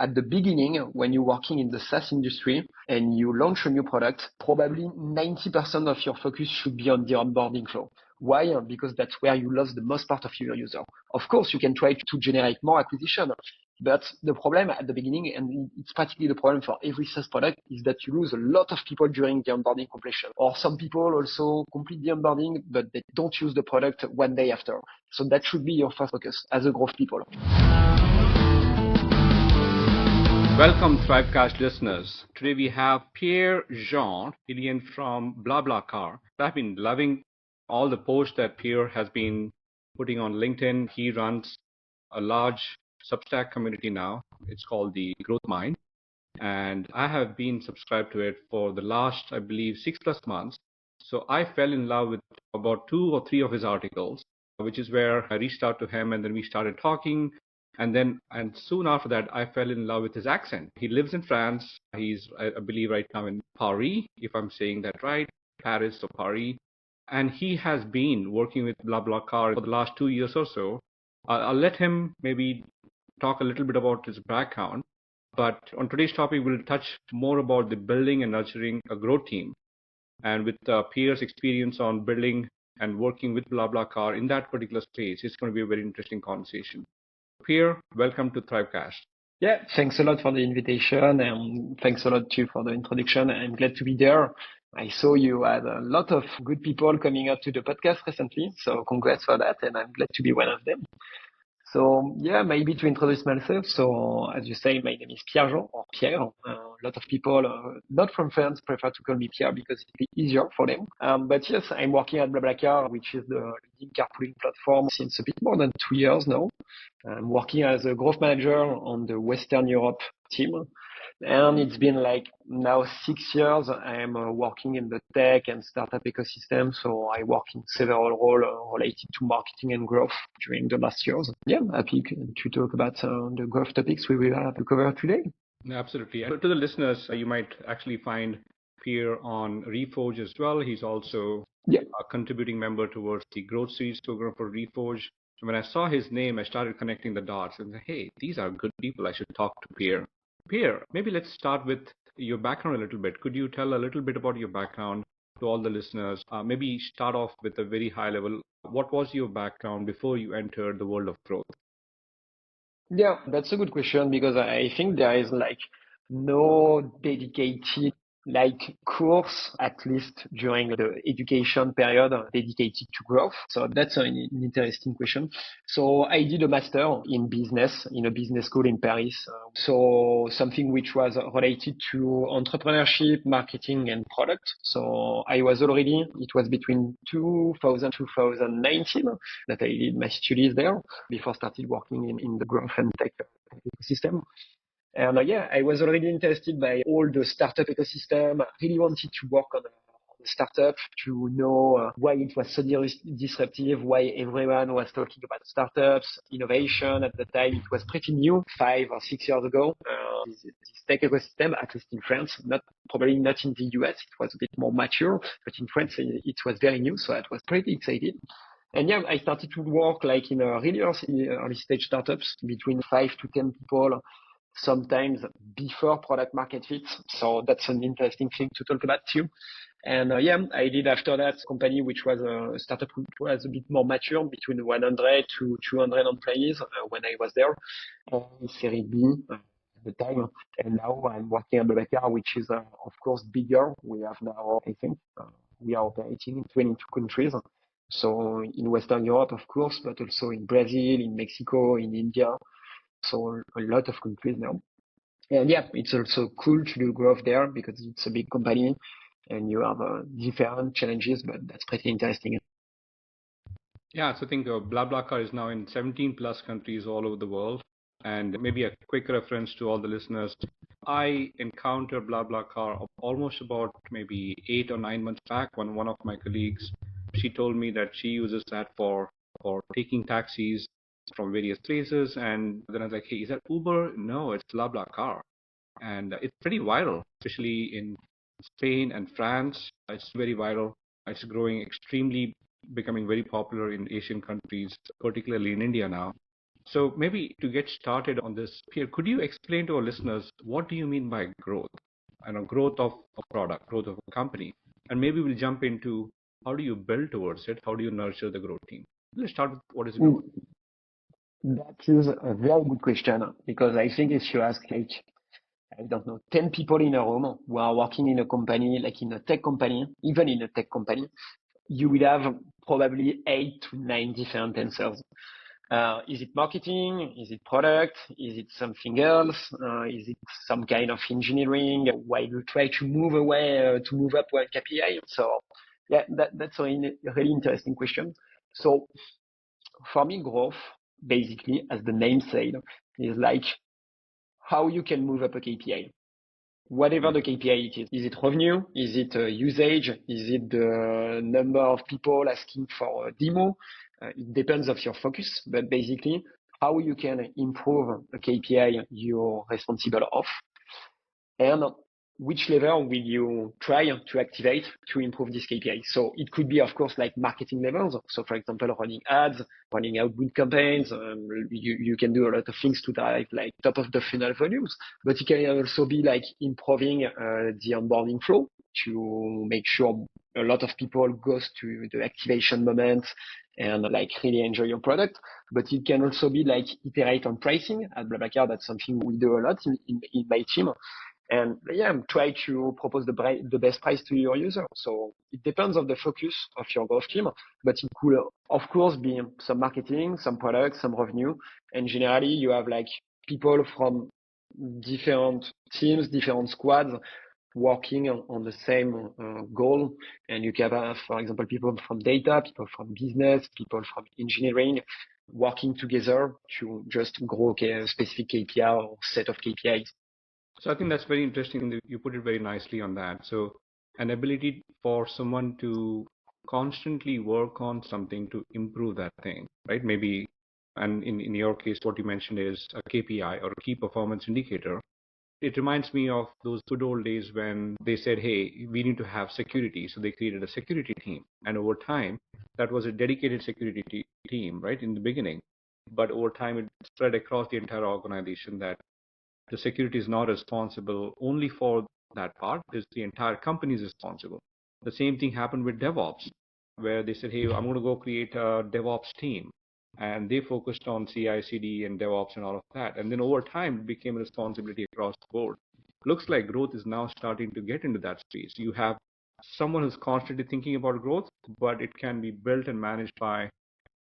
at the beginning, when you're working in the SaaS industry and you launch a new product, probably 90% of your focus should be on the onboarding flow. Why? Because that's where you lose the most part of your user. Of course, you can try to generate more acquisition, but the problem at the beginning, and it's practically the problem for every SaaS product, is that you lose a lot of people during the onboarding completion. Or some people also complete the onboarding, but they don't use the product one day after. So that should be your first focus as a growth people. Welcome, ThriveCast listeners. Today we have Pierre-Jean Hillion from BlaBlaCar. I've been loving all the posts that Pierre has been putting on LinkedIn. He runs a large Substack community now. It's called the Growth Mind. And I have been subscribed to it for the last, I believe, 6+ months. So I fell in love with about 2 or 3 of his articles, which is where I reached out to him and then we started talking. And soon after that, I fell in love with his accent. He lives in France. He's, I believe, right now in Paris, if I'm saying that right, Paris or Paris. And he has been working with BlaBlaCar for the last 2 years or so. I'll let him maybe talk a little bit about his background. But on today's topic, we'll touch more about the building and nurturing a growth team. And with Pierre's experience on building and working with BlaBlaCar in that particular space, it's going to be a very interesting conversation. Pierre, welcome to ThriveCast. Yeah, thanks a lot for the invitation, and thanks a lot too for the introduction. I'm glad to be there. I saw you had a lot of good people coming up to the podcast recently, so congrats for that, and I'm glad to be one of them. So yeah, maybe to introduce myself. So as you say, my name is Pierre-Jean or Pierre. A lot of people, not from France, prefer to call me Pierre because it's easier for them. But yes, I'm working at BlaBlaCar, which is the leading carpooling platform since a bit more than 2 years now. I'm working as a growth manager on the Western Europe team. And it's been like now 6 years. I'm working in the tech and startup ecosystem. So I work in several roles related to marketing and growth during the last years. Yeah, happy to talk about the growth topics we will have to cover today. Absolutely. And to the listeners, you might actually find Pierre on Reforge as well. He's also a contributing member towards the Growth Series program for Reforge. And when I saw his name, I started connecting the dots and said, hey, these are good people. I should talk to Pierre. Pierre, maybe let's start with your background a little bit. Could you tell a little bit about your background to all the listeners? Maybe start off with a very high level. What was your background before you entered the world of growth? Yeah, that's a good question because I think there is like no dedicated course, at least during the education period, dedicated to growth. So that's an interesting question. So I did a master in business in a business school in Paris. So something which was related to entrepreneurship, marketing, and product. So I was already, it was between 2000 2019 that I did my studies there before I started working in the growth and tech ecosystem. And I was already interested by all the startup ecosystem. I really wanted to work on a startup to know why it was so disruptive, why everyone was talking about startups, innovation. At the time, it was pretty new, 5 or 6 years ago. This tech ecosystem, at least in France, probably not in the US. It was a bit more mature, but in France, it was very new. So I was pretty excited. And I started to work like in a really early stage startups between 5 to 10 people, sometimes before product market fit. So that's an interesting thing to talk about too. And I did after that company, which was a startup which was a bit more mature, between 100 to 200 employees when I was there, Series B at the time. And now I'm working at BlaBlaCar, which is of course bigger. We have now, I think, we are operating in 22 countries. So in Western Europe, of course, but also in Brazil, in Mexico, in India. So a lot of countries now. And it's also cool to do growth there because it's a big company and you have different challenges, but that's pretty interesting. Yeah, so I think BlaBlaCar is now in 17 plus countries all over the world. And maybe a quick reference to all the listeners. I encountered BlaBlaCar almost about maybe 8 or 9 months back when one of my colleagues, she told me that she uses that for taking taxis from various places. And then I was like, hey, is that Uber? No, it's BlaBlaCar. And it's pretty viral, especially in Spain and France. It's very viral. It's growing extremely, becoming very popular in Asian countries, particularly in India now. So maybe to get started on this, Pierre, could you explain to our listeners what do you mean by growth? And growth of a product, growth of a company, and maybe we'll jump into how do you build towards it? How do you nurture the growth team? Let's start with what is growth. That is a very good question because I think if you ask like, I don't know, 10 people in a room who are working in a company, like in a tech company, even in a tech company, you will have probably 8 to 9 different answers. Is it marketing? Is it product? Is it something else? Is it some kind of engineering? Why you try to move away to move up one KPI? So yeah, that's a really interesting question. So for me, growth, basically, as the name said, is like how you can move up a KPI. Whatever the KPI it is. Is it revenue? Is it usage? Is it the number of people asking for a demo? It depends of your focus, but basically how you can improve a KPI you're responsible of and which level will you try to activate to improve this KPI? So it could be, of course, like marketing levels. So for example, running ads, running outbound campaigns. You can do a lot of things to drive like top of the funnel volumes, but it can also be like improving the onboarding flow to make sure a lot of people goes to the activation moment and like really enjoy your product. But it can also be like iterate on pricing at BlaBlaCar. That's something we do a lot in my team. And yeah, try to propose the best price to your user. So it depends on the focus of your growth team, but it could, of course, be some marketing, some products, some revenue. And generally, you have like people from different teams, different squads working on the same goal. And you can have, for example, people from data, people from business, people from engineering working together to just grow a specific KPI or set of KPIs. So I think that's very interesting. You put it very nicely on that. So an ability for someone to constantly work on something to improve that thing, right? Maybe, and in your case, what you mentioned is a KPI or a key performance indicator. It reminds me of those good old days when they said, hey, we need to have security. So they created a security team. And over time, that was a dedicated security team, right, in the beginning. But over time, it spread across the entire organization that the security is not responsible only for that part. The entire company is responsible. The same thing happened with DevOps, where they said, hey, I'm going to go create a DevOps team. And they focused on CI/CD and DevOps and all of that. And then over time, it became a responsibility across the board. Looks like growth is now starting to get into that space. You have someone who's constantly thinking about growth, but it can be built and managed by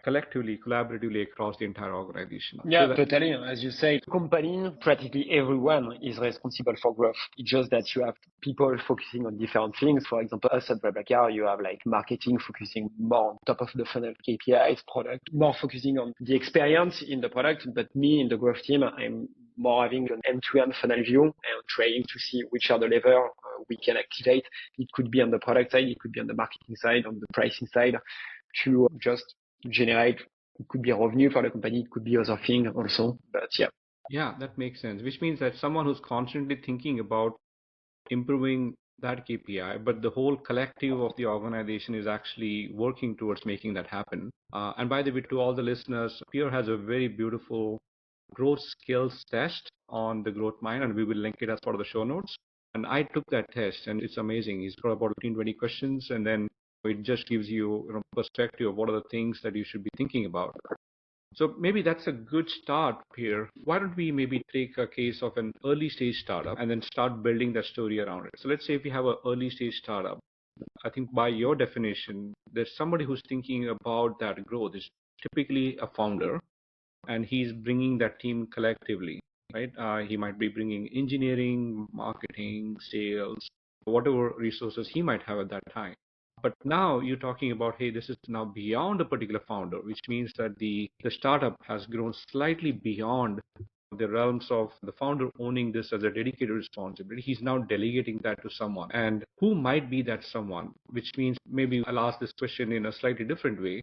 collectively, collaboratively across the entire organization. Yeah, totally. As you say, company, practically everyone is responsible for growth. It's just that you have people focusing on different things. For example, us at BlaBlaCar, you have like marketing focusing more on top of the funnel KPIs, product more focusing on the experience in the product. But me in the growth team, I'm more having an end-to-end funnel view and trying to see which are the levers we can activate. It could be on the product side, it could be on the marketing side, on the pricing side, to just generate. It could be revenue for the company. It could be other thing also. But yeah. Yeah, that makes sense. Which means that someone who's constantly thinking about improving that KPI, but the whole collective of the organization is actually working towards making that happen. And by the way, to all the listeners, Pierre has a very beautiful growth skills test on the Growth Mind, and we will link it as part of the show notes. And I took that test, and it's amazing. He's got about 15, 20 questions, and then it just gives you, perspective of what are the things that you should be thinking about. So maybe that's a good start here. Why don't we maybe take a case of an early stage startup and then start building that story around it? So let's say if you have an early stage startup, I think by your definition, there's somebody who's thinking about that growth. It's typically a founder, and he's bringing that team collectively, right? He might be bringing engineering, marketing, sales, whatever resources he might have at that time. But now you're talking about, hey, this is now beyond a particular founder, which means that the startup has grown slightly beyond the realms of the founder owning this as a dedicated responsibility. He's now delegating that to someone. And who might be that someone? Which means maybe I'll ask this question in a slightly different way.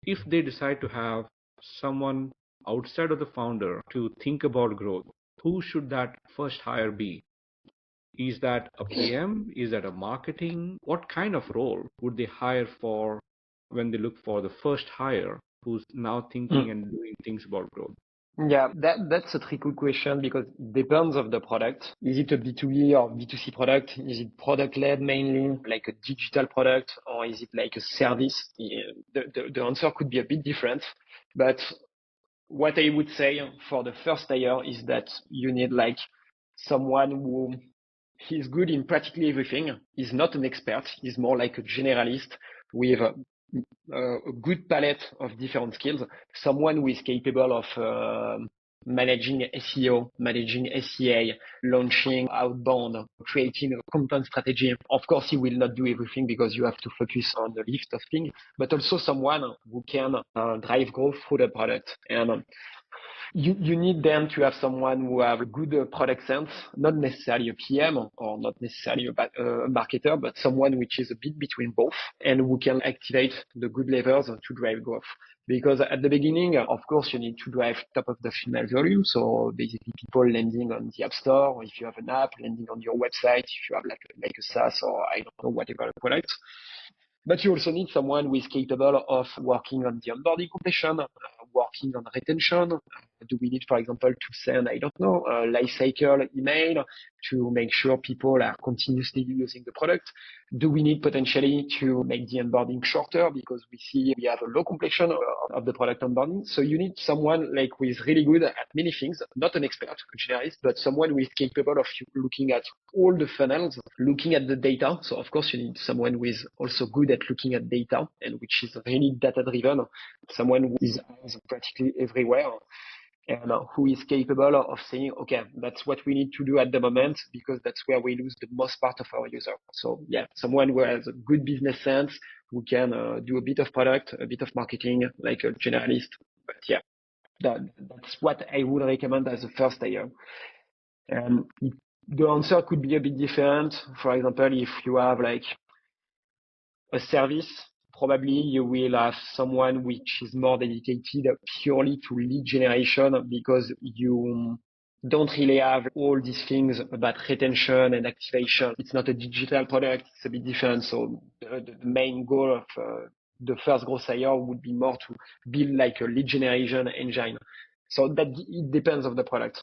If they decide to have someone outside of the founder to think about growth, who should that first hire be? Is that a PM? Is that a marketing? What kind of role would they hire for when they look for the first hire who's now thinking and doing things about growth? Yeah, that's a tricky question because it depends of the product. Is it a B2B or B2C product? Is it product led mainly, like a digital product, or is it like a service? Yeah, the answer could be a bit different. But what I would say for the first hire is that you need like someone who is good in practically everything. He's not an expert. He's more like a generalist with a good palette of different skills. Someone who is capable of managing SEO, managing SEA, launching outbound, creating a content strategy. Of course, he will not do everything because you have to focus on the list of things, but also someone who can drive growth through the product. And you need them to have someone who have a good product sense, not necessarily a PM or not necessarily a marketer, but someone which is a bit between both and who can activate the good levers to drive growth. Because at the beginning, of course, you need to drive top of the funnel volume. So basically people landing on the app store, or if you have an app, landing on your website, if you have like a SaaS or I don't know, whatever product. But you also need someone who is capable of working on the onboarding completion, working on retention. Do we need, for example, to send, I don't know, a life cycle email to make sure people are continuously using the product? Do we need potentially to make the onboarding shorter because we see we have a low completion of the product onboarding? So you need someone like who is really good at many things, not an expert, a generalist, but someone who is capable of looking at all the funnels, looking at the data. So of course you need someone who is also good at looking at data and which is really data driven, someone who is practically everywhere and who is capable of saying, okay, that's what we need to do at the moment because that's where we lose the most part of our user. So yeah, someone who has a good business sense, who can do a bit of product, a bit of marketing, like a generalist. But yeah, that's what I would recommend as a first hire. And the answer could be a bit different. For example, if you have like a service, probably you will have someone which is more dedicated purely to lead generation because you don't really have all these things about retention and activation. It's not a digital product. It's a bit different. So the main goal of the first growth hire would be more to build like a lead generation engine. So that it depends on the product.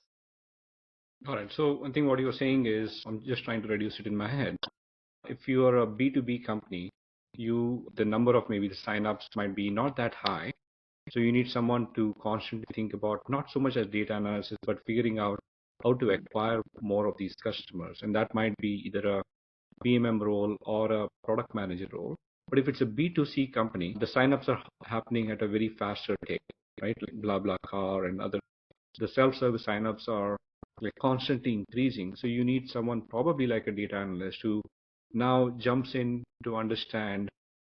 All right. So I think what you're saying is, I'm just trying to reduce it in my head. If you are a B2B company, the number of maybe the signups might be not that high. So you need someone to constantly think about not so much as data analysis, but figuring out how to acquire more of these customers. And that might be either a PMM role or a product manager role. But if it's a B2C company, the signups are happening at a very faster rate, right? Like BlaBlaCar and other, the self-service signups are like constantly increasing. So you need someone probably like a data analyst who now jumps in to understand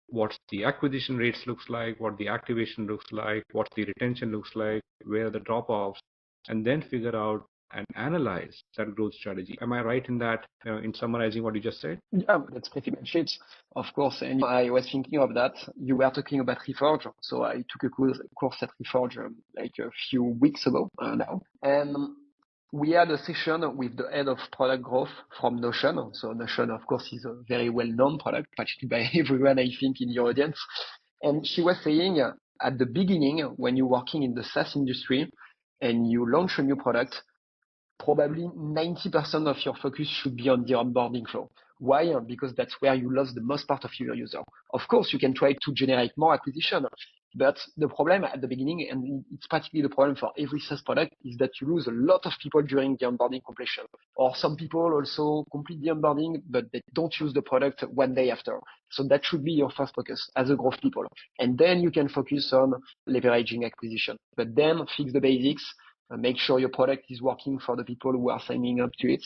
what the acquisition rates looks like, what the activation looks like, what the retention looks like, where are the drop-offs, and then figure out and analyze that growth strategy. Am I right in that, in summarizing what you just said? Yeah, that's pretty much it, of course. And I was thinking of that. You were talking about Reforge. So I took a course at Reforge like a few weeks ago now. And we had a session with the head of product growth from Notion. So Notion, of course, is a very well-known product, practically by everyone, I think, in your audience. And she was saying at the beginning, when you're working in the SaaS industry and you launch a new product, probably 90% of your focus should be on the onboarding flow. Why? Because that's where you lose the most part of your user. Of course, you can try to generate more acquisition, but the problem at the beginning, and it's practically the problem for every SaaS product, is that you lose a lot of people during the onboarding completion. Or some people also complete the onboarding, but they don't use the product one day after. So that should be your first focus as a growth people. And then you can focus on leveraging acquisition. But then fix the basics, make sure your product is working for the people who are signing up to it,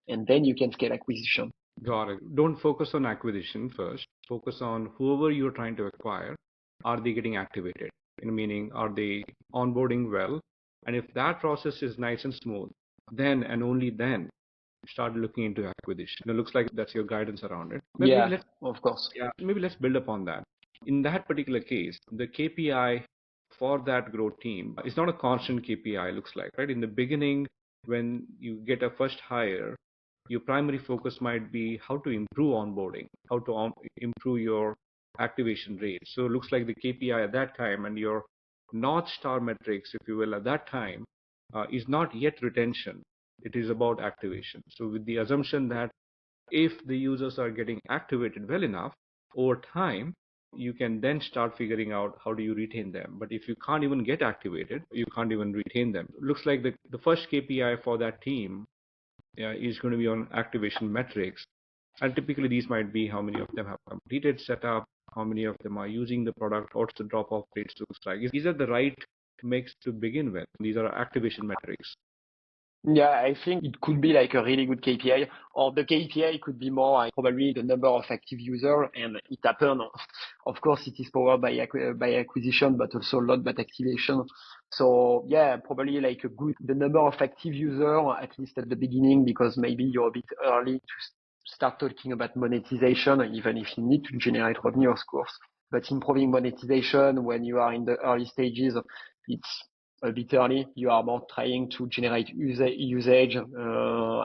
and then you can scale acquisition. Got it. Don't focus on acquisition first. Focus on whoever you're trying to acquire. Are they getting activated? Meaning, are they onboarding well? And if that process is nice and smooth, then and only then start looking into acquisition. It looks like that's your guidance around it. Yeah, of course. Maybe let's build upon that. In that particular case, the KPI for that growth team is not a constant KPI, looks like, right? In the beginning, when you get a first hire, your primary focus might be how to improve onboarding, how to improve your activation rate. So it looks like the KPI at that time and your North Star metrics, if you will, at that time, is not yet retention. It is about activation. So with the assumption that if the users are getting activated well enough over time, you can then start figuring out how do you retain them. But if you can't even get activated, you can't even retain them. It looks like the first KPI for that team is going to be on activation metrics. And typically these might be how many of them have completed setup, how many of them are using the product, what's the drop-off rates looks like. These are the right mix to begin with. These are activation metrics. Yeah, I think it could be like a really good KPI, or the KPI could be more like probably the number of active user, and it happen. Of course, it is powered by acquisition, but also a lot by activation. So yeah, probably like the number of active user at least at the beginning, because maybe you're a bit early to start talking about monetization, even if you need to generate revenue, of course. But improving monetization when you are in the early stages, it's a bit early. You are more trying to generate usage,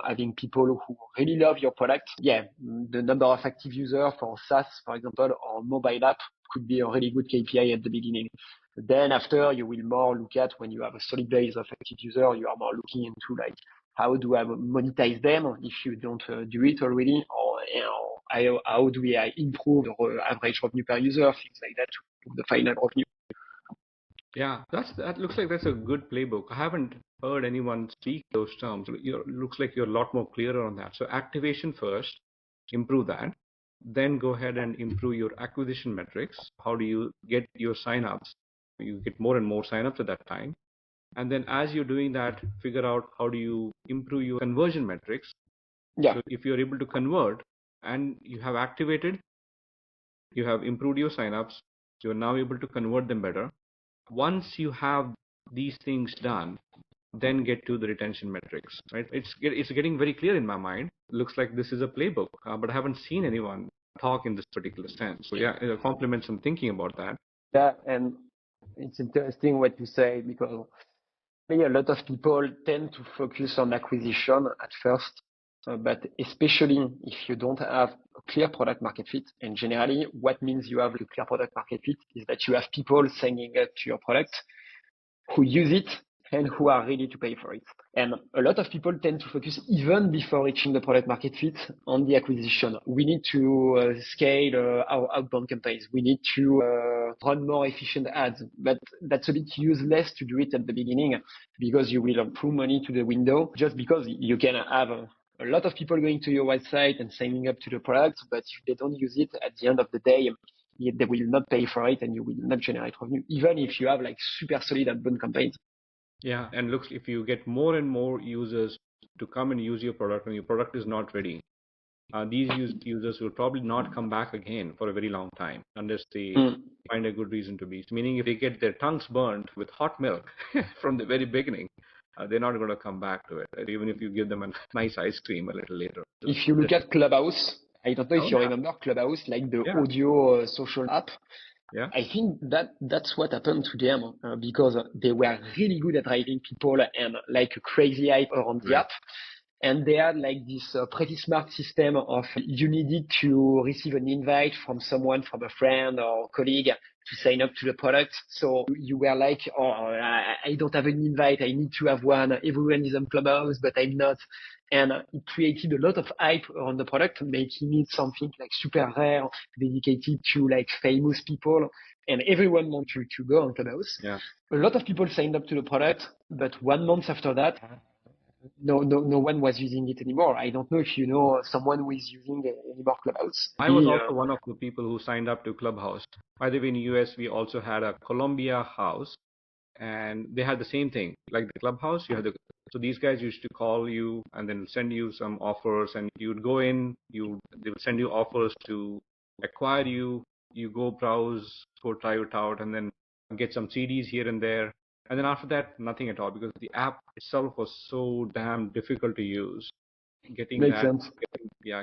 having people who really love your product. Yeah, the number of active users for SaaS, for example, or mobile app could be a really good KPI at the beginning. Then after, you will more look at when you have a solid base of active users, you are more looking into like how do I monetize them if you don't do it already, or how do I improve the average revenue per user, things like that to improve the final revenue. Yeah, that looks like that's a good playbook. I haven't heard anyone speak those terms. Looks like you're a lot more clearer on that. So activation first, improve that. Then go ahead and improve your acquisition metrics. How do you get your signups? You get more and more signups at that time. And then as you're doing that, figure out how do you improve your conversion metrics. Yeah. So if you're able to convert and you have activated, you have improved your signups, you're now able to convert them better. Once you have these things done, then get to the retention metrics, right? It's getting very clear in my mind. Looks like this is a playbook, but I haven't seen anyone talk in this particular sense. So yeah, compliments on thinking about that. Yeah, and it's interesting what you say, because a lot of people tend to focus on acquisition at first, but especially if you don't have a clear product market fit, and generally what means you have a clear product market fit is that you have people signing up to your product who use it and who are ready to pay for it. And a lot of people tend to focus even before reaching the product market fit on the acquisition. We need to scale our outbound campaigns. We need to run more efficient ads, but that's a bit useless to do it at the beginning, because you will throw money to the window, just because you can have a lot of people going to your website and signing up to the product, but if they don't use it at the end of the day, they will not pay for it and you will not generate revenue, even if you have like super solid outbound campaigns. Yeah, and looks if you get more and more users to come and use your product and your product is not ready, these users will probably not come back again for a very long time unless they find a good reason to be. Meaning if they get their tongues burned with hot milk from the very beginning, they're not going to come back to it, right? Even if you give them a nice ice cream a little later. If you look at Clubhouse, I don't know if you yeah. remember Clubhouse, like the Yeah. audio social app. Yeah. I think that's what happened to them, because they were really good at driving people and like a crazy hype around the Right. app. And they had like this pretty smart system of you needed to receive an invite from someone, from a friend or colleague, to sign up to the product. So you were like, oh, I don't have an invite. I need to have one. Everyone is on Clubhouse, but I'm not. And it created a lot of hype around the product, making it something like super rare, dedicated to like famous people. And everyone wanted to go on Clubhouse. Yeah. A lot of people signed up to the product, but 1 month after that, no one was using it anymore. I don't know if you know someone who is using any more Clubhouse. I was also one of the people who signed up to Clubhouse. By the way, in the US, we also had a Columbia house, and they had the same thing. Like the Clubhouse, so these guys used to call you and then send you some offers, and you would go in, they would send you offers to acquire you. You go browse, go try it out, and then get some CDs here and there. And then after that, nothing at all, because the app itself was so damn difficult to use. Getting Makes that, sense.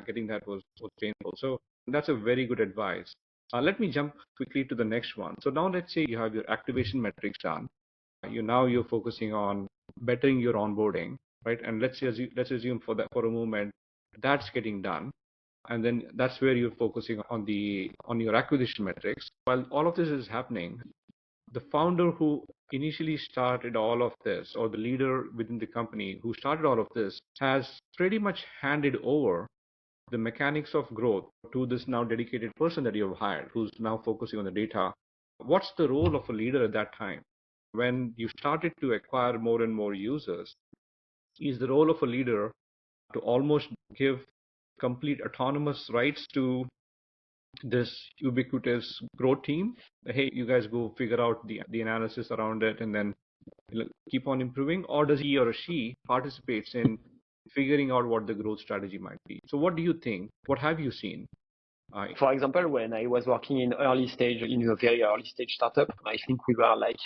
getting that was painful. So that's a very good advice. Let me jump quickly to the next one. So now let's say you have your activation metrics done. You're focusing on bettering your onboarding, right? And let's assume for a moment that's getting done, and then that's where you're focusing on your acquisition metrics. While all of this is happening, the founder who initially started all of this, or the leader within the company who started all of this, has pretty much handed over the mechanics of growth to this now dedicated person that you have hired, who's now focusing on the data. What's the role of a leader at that time? When you started to acquire more and more users, is the role of a leader to almost give complete autonomous rights to this ubiquitous growth team? Hey, you guys go figure out the analysis around it and then keep on improving? Or does he or she participates in figuring out what the growth strategy might be? So what do you think? What have you seen? For example, when I was working in early stage, in a very early stage startup, I think we were like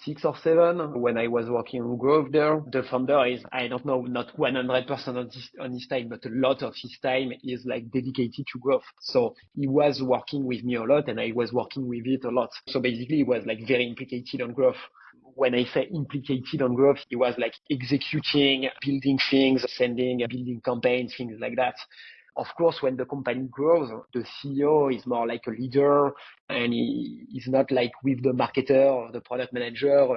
6 or 7 when I was working on growth there. The founder is, I don't know, not 100% on his time, but a lot of his time is like dedicated to growth. So he was working with me a lot and I was working with it a lot. So basically he was like very implicated on growth. When I say implicated on growth, he was like executing, building things, sending, building campaigns, things like that. Of course, when the company grows, the CEO is more like a leader and he is not like with the marketer or the product manager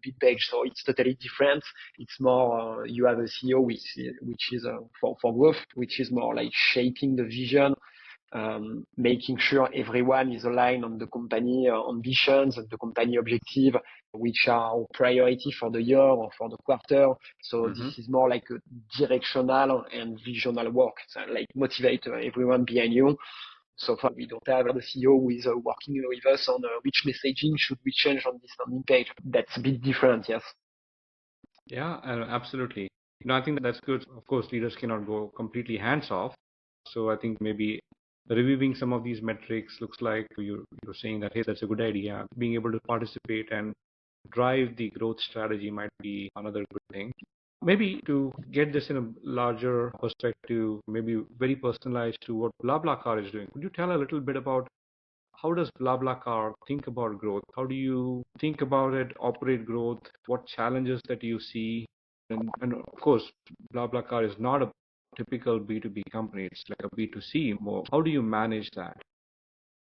big page. So it's totally different. It's more, you have a CEO which is for growth, which is more like shaping the vision, making sure everyone is aligned on the company ambitions and the company objective, which are priority for the year or for the quarter. So Mm-hmm. this is more like a directional and visional work, so like motivate everyone behind you. So far, we don't have the CEO who is working with us on which messaging should we change on this landing page. That's a bit different, yes. Yeah, absolutely. I think that's good. Of course, leaders cannot go completely hands off. So I think maybe reviewing some of these metrics looks like you're saying that, hey, that's a good idea. Being able to participate and drive the growth strategy might be another good thing. Maybe to get this in a larger perspective, maybe very personalized to what BlaBlaCar is doing. Could you tell a little bit about how does BlaBlaCar think about growth? How do you think about it, operate growth? What challenges that you see? And of course, BlaBlaCar is not a typical B2B company. It's like a B2C more. How do you manage that?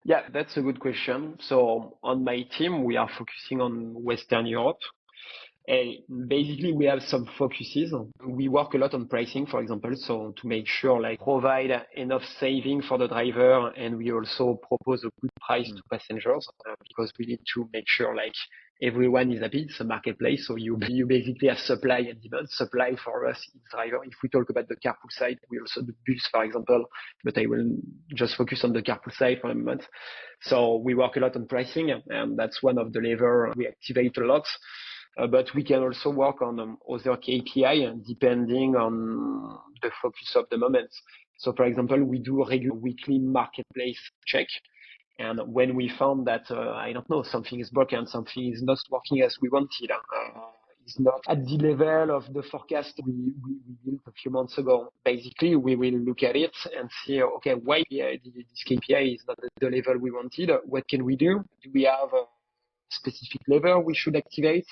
Yeah, that's a good question. So on my team, we are focusing on Western Europe. And basically, we have some focuses. We work a lot on pricing, for example, so to make sure like provide enough saving for the driver, and we also propose a good price to passengers because we need to make sure like everyone is happy. It's a marketplace, so you basically have supply and demand. Supply for us is driver. If we talk about the carpool side, we also do bus, for example, but I will just focus on the carpool side for a moment. So we work a lot on pricing, and that's one of the levers we activate a lot. But we can also work on other KPI depending on the focus of the moment. So, for example, we do a regular weekly marketplace check. And when we found that, I don't know, something is broken, something is not working as we wanted, is not at the level of the forecast we built a few months ago. Basically, we will look at it and see, okay, why this KPI is not at the level we wanted? What can we do? Do we have specific level we should activate?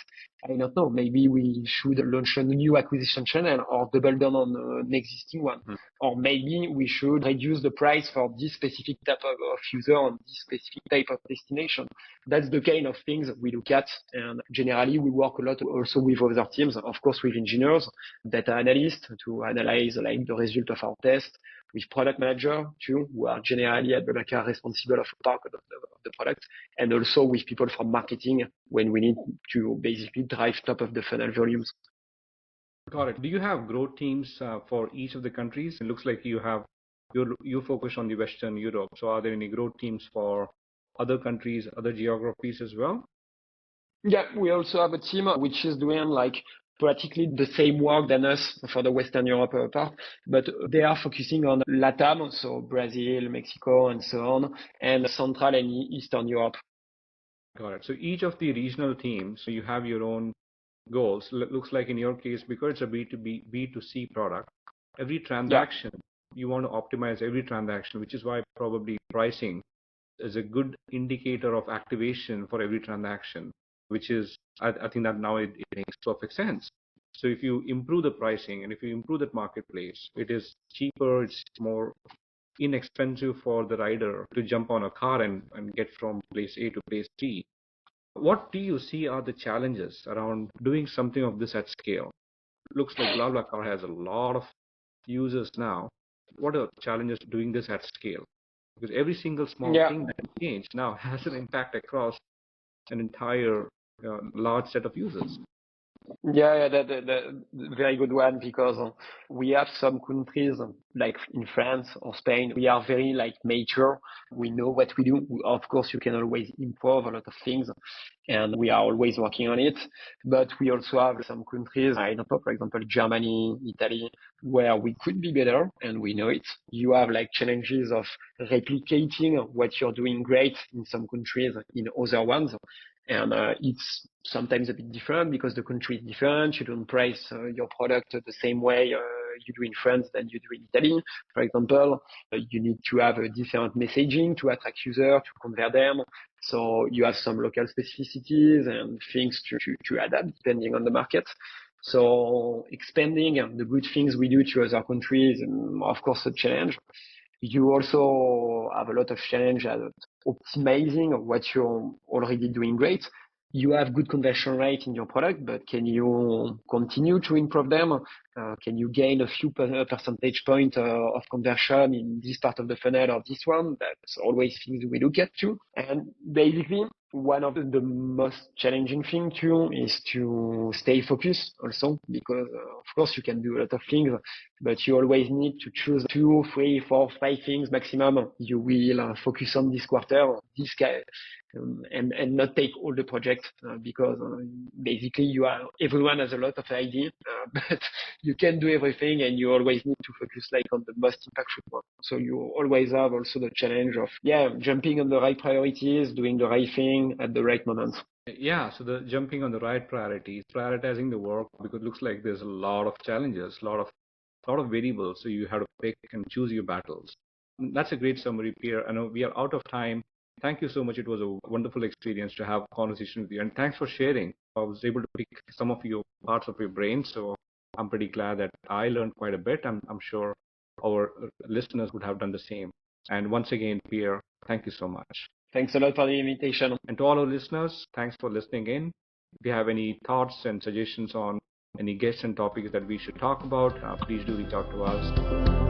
I don't know. Maybe we should launch a new acquisition channel or double down on an existing one. Or maybe we should reduce the price for this specific type of user on this specific type of destination. That's the kind of things we look at. And generally, we work a lot also with other teams, of course, with engineers, data analysts to analyze like the result of our test, with product manager too, who are generally at BlaBlaCar responsible of a part of the product, and also with people from marketing when we need to basically drive top of the funnel volumes. Got it. Do you have growth teams for each of the countries? It looks like you focus on the Western Europe. So are there any growth teams for other countries, other geographies as well? Yeah, we also have a team which is doing like practically the same work than us for the Western Europe part, but they are focusing on LATAM, so Brazil, Mexico, and so on, and Central and Eastern Europe. Got it. So each of the regional teams, so you have your own goals. Looks like in your case, because it's a B2B, B2C product, every Yeah. transaction, you want to optimize every transaction, which is why probably pricing is a good indicator of activation for every transaction, which is, I think that now it makes perfect sense. So if you improve the pricing and if you improve that marketplace, it is cheaper, it's more inexpensive for the rider to jump on a car and get from place A to place B. What do you see are the challenges around doing something of this at scale? Looks like BlaBlaCar has a lot of users now. What are the challenges doing this at scale? Because every single small Yeah. thing that you change now has an impact across an entire large set of users. Yeah, that very good one because we have some countries like in France or Spain, we are very like mature. We know what we do. Of course, you can always improve a lot of things, and we are always working on it. But we also have some countries, I don't know, for example, Germany, Italy, where we could be better, and we know it. You have like challenges of replicating what you're doing great in some countries in other ones. And it's sometimes a bit different because the country is different. You don't price your product the same way you do in France than you do in Italy. For example, you need to have a different messaging to attract users, to convert them. So you have some local specificities and things to adapt depending on the market. So expanding the good things we do to other countries, of course, a challenge. You also have a lot of challenge at optimizing what you're already doing great. You have good conversion rate in your product, but can you continue to improve them? Can you gain a few percentage point of conversion in this part of the funnel or this one? That's always things we look at too. And basically, one of the most challenging thing too is to stay focused also because of course you can do a lot of things, but you always need to choose 2, 3, 4, 5 things maximum. You will focus on this quarter, this guy, and not take all the projects because basically everyone has a lot of ideas, but you can do everything, and you always need to focus like on the most impactful one. So you always have also the challenge of jumping on the right priorities, doing the right thing at the right moment. Yeah, so the jumping on the right priorities, prioritizing the work, because it looks like there's a lot of challenges, a lot of variables, so you have to pick and choose your battles. That's a great summary, Pierre. I know we are out of time. Thank you so much. It was a wonderful experience to have a conversation with you, and thanks for sharing. I was able to pick some of your parts of your brain, so I'm pretty glad that I learned quite a bit. I'm sure our listeners would have done the same. And once again, Pierre, thank you so much. Thanks a lot for the invitation. And to all our listeners, thanks for listening in. If you have any thoughts and suggestions on any guests and topics that we should talk about, please do reach out to us.